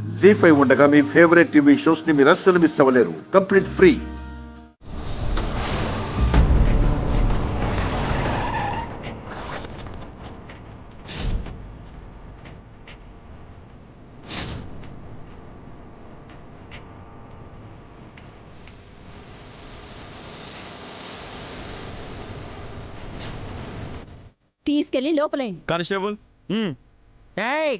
జీ5 ఉండగా మీ favourite TV shows ని మీరు అస్సలు మిస్ అవ్వలేరు. Complete free. తీసుకెళ్ళి లోపలేండి. కానిస్టేబుల్. ఏయ్!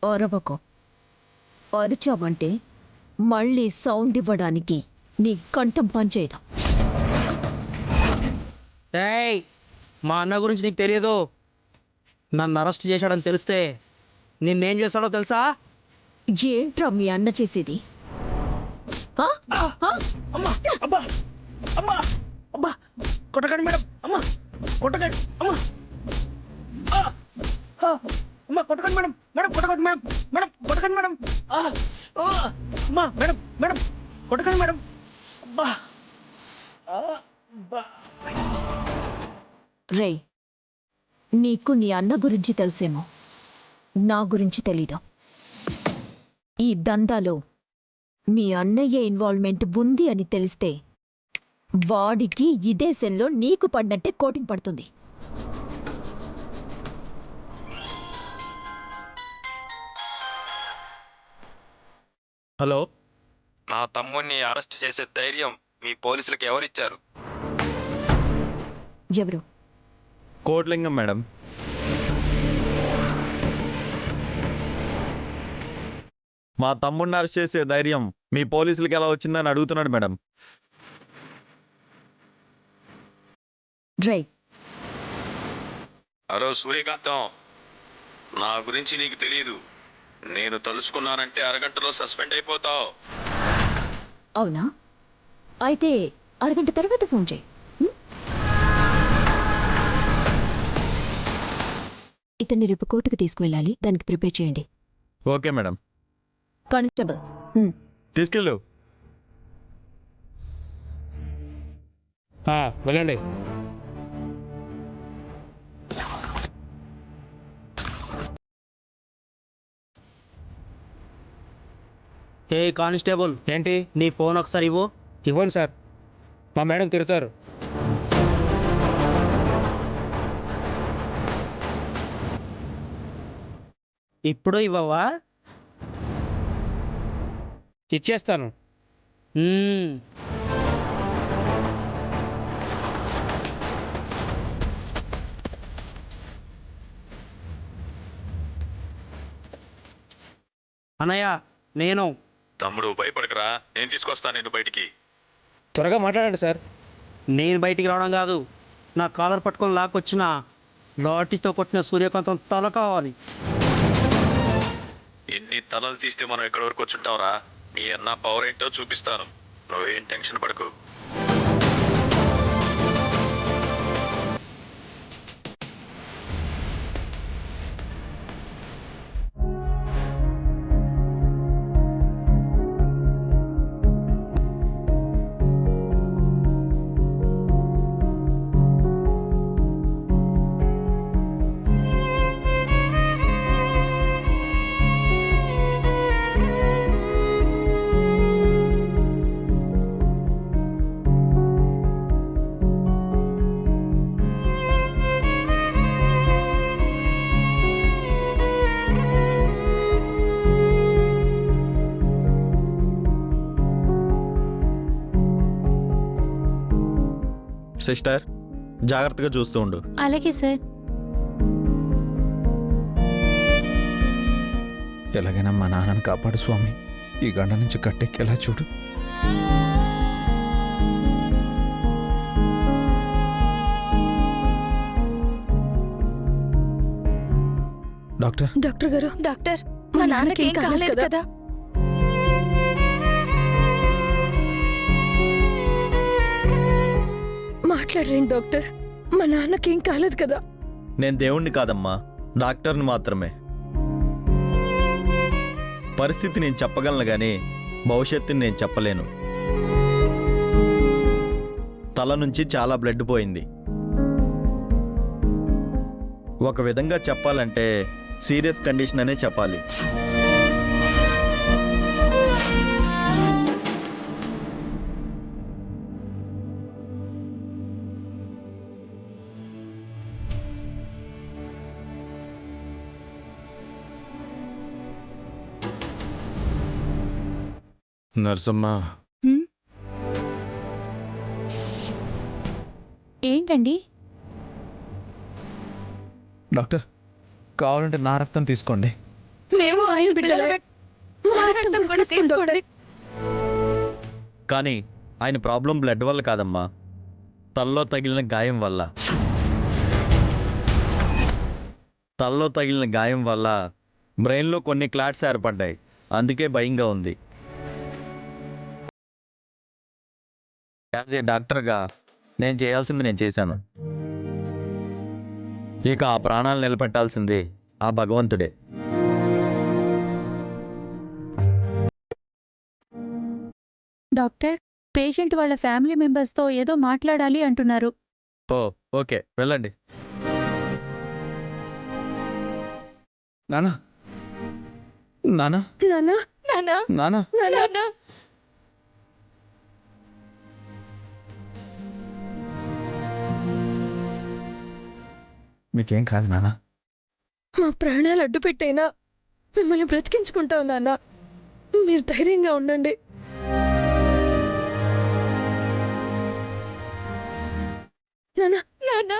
అరవకు. అరిచావంటే మళ్ళీ సౌండ్ ఇవ్వడానికి నీ కంఠం పనిచేయదు. ఏయ్, మా అన్న గురించి నీకు తెలియదు. నన్ను అరెస్ట్ చేశాడని తెలిస్తే నిన్నేం చేస్తాడో తెలుసా? ఏంట్రా మీ అన్న చేసేది? ఆ? ఆ? అమ్మా, అబ్బా, అమ్మా, అబ్బా, కొట్టకండి మేడం, అమ్మా, కొట్టకండి, అమ్మా, ఆ, ఆ, అమ్మా, కొట్టకండి మేడం, మేడం, కొట్టకండి మేడం, మేడం, కొట్టకండి మేడం, ఆ, ఆ, అమ్మా, మేడం, మేడం, కొట్టకండి మేడం, అబ్బా, ఆ, అబ్బా. రే, నీకు నీ అన్న గురించి తెలిసేమో, నా గురించి తెలీదు. ఈ దందాలో మీ అన్నయ్య ఇన్వాల్వ్మెంట్ ఉంది అని తెలిస్తే వాడికి ఇదే సెల్లో నీకు పడినట్టే కోటింగ్ పడుతుంది. హలో. నా తమ్ముడిని అరెస్ట్ చేసే ధైర్యం మీ పోలీసులకు ఎవరిచ్చారు? ఎవరు? కోట్లింగం మేడం. మా తమ్ముడిని అరెస్ట్ చేసే ధైర్యం మీ పోలీసులకి ఎలా వచ్చిందని అడుగుతున్నాడు మేడం. డ్రై. హలో సూర్యకాంతం, నా గురించి నీకు తెలియదు. నేను తలుచుకున్నానంటే అరగంటలో సస్పెండ్ అయిపోతావు. అవునా? అయితే అరగంట తర్వాత ఫోన్ చేయి. ఇతన్ని రేపు కోర్టుకు తీసుకువెళ్ళాలి, దానికి ప్రిపేర్ చేయండి. Okay madam. కానిస్టేబుల్, తీసుకెళ్ళు. వెళ్ళండి. ఏ కానిస్టేబుల్, ఏంటి నీ ఫోన్ ఒకసారి ఇవ్వు. ఇవ్వండి సార్, మా మేడం తిడతారు. ఇప్పుడు ఇవ్వవా? ఇచ్చేస్తాను. అన్నయ్య, నేను. తమ్ముడు భయపడకరా, నేను తీసుకొస్తాను నిన్ను బయటికి. త్వరగా మాట్లాడండి సార్. నేను బయటికి రావడం కాదు, నా కాలర్ పట్టుకొని లాక్కొచ్చిన లాఠీతో కొట్టిన సూర్యకాంతం తల కావాలి. ఎన్ని తలలు తీస్తే మనం ఎక్కడి వరకు వచ్చుంటావురా? మీ అన్న పవర్ ఏంటో చూపిస్తాను. నువ్వేం టెన్షన్ పడకు. సిస్టర్, జాగ్రత్తగా చూస్తూ ఉండు. అలాగే సార్. ఎలాగైనా మా నాన్నని కాపాడు స్వామి. ఈ గండ నుంచి కట్టెక్కేలా చూడు. డాక్టర్. డాక్టర్ గారు, డాక్టర్, మా నాన్నకి ఏం కాలేదు కదా? మాట్లాడరేంటి డాక్టర్? మా నాన్నకేం కాలేదు కదా? నేను దేవుణ్ణి కాదమ్మా, డాక్టర్ని మాత్రమే. పరిస్థితి నేను చెప్పగలను కానీ భవిష్యత్తుని నేను చెప్పలేను. తల నుంచి చాలా బ్లడ్ పోయింది. ఒక విధంగా చెప్పాలంటే సీరియస్ కండిషన్ అనే చెప్పాలి. నర్సమ్మ, ఏంటండి? డాక్టర్ కావాలంటే నా రక్తం తీసుకోండి. మేము ఆయన బిడ్డలమే. మా రక్తం కూడా తీసుకోండి. కానీ ఆయన ప్రాబ్లం బ్లడ్ వల్ల కాదమ్మా, తలలో తగిలిన గాయం వల్ల. తలలో తగిలిన గాయం వల్ల బ్రెయిన్లో కొన్ని క్లాట్స్ ఏర్పడ్డాయి. అందుకే భయంగా ఉంది. యాజ్ ఏ డాక్టర్గా నేను చేయాల్సింది నేను చేశాను. ఇక ఆ ప్రాణాలు నిలబెట్టాల్సింది ఆ భగవంతుడే. డాక్టర్, పేషెంట్ వాళ్ళ ఫ్యామిలీ మెంబర్స్తో ఏదో మాట్లాడాలి అంటున్నారు. ఓకే, వెళ్ళండి. నానా నానా నానా నానా నానా నానా మీకేం కాదు నానా. మా ప్రాణాలు అడ్డు పెట్టైనా మిమ్మల్ని బ్రతికించుకుంటాం నాన్న. మీరు ధైర్యంగా ఉండండి. నానా నానా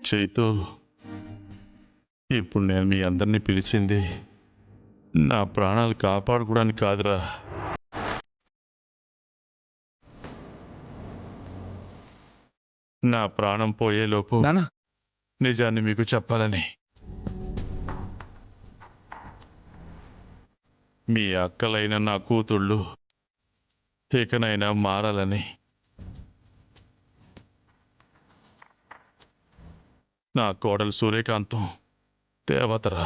చైతు, ఇప్పుడు నేను మీ అందరినీ పిలిచింది నా ప్రాణాలు కాపాడుకోవడానికి కాదురా. నా ప్రాణం పోయేలోపు నానా నిజాన్ని మీకు చెప్పాలని. మీ అక్కలైన నా కూతుళ్ళు ఇకనైనా మారాలని. నా కోడలు సూర్యకాంతం దేవతరా.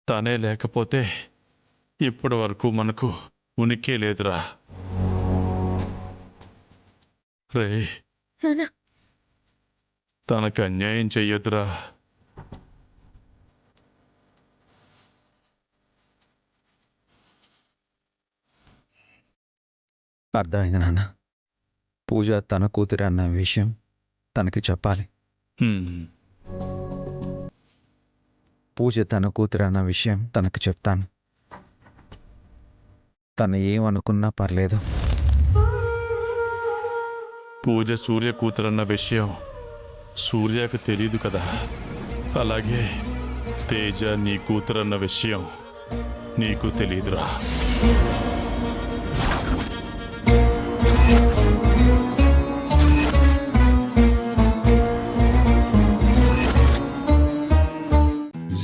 తనే లేకపోతే ఇప్పటి వరకు మనకు ఉనికి లేదురా. రే, నానా తనకు అన్యాయం చెయ్యొద్దురా. అర్థమైంది నాన్న. పూజ తన కూతురు అన్న విషయం తనకి చెప్పాలి. పూజ తన కూతురు అన్న విషయం తనకు చెప్తాను. తను ఏమనుకున్నా పర్లేదు. పూజ సూర్య కూతురన్న విషయం సూర్యకు తెలీదు కదా. అలాగే తేజ నీ కూతురన్న విషయం నీకు తెలీదురా.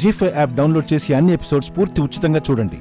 జీ5 యాప్ డౌన్లోడ్ చేసి అన్ని ఎపిసోడ్స్ పూర్తి ఉచితంగా చూడండి.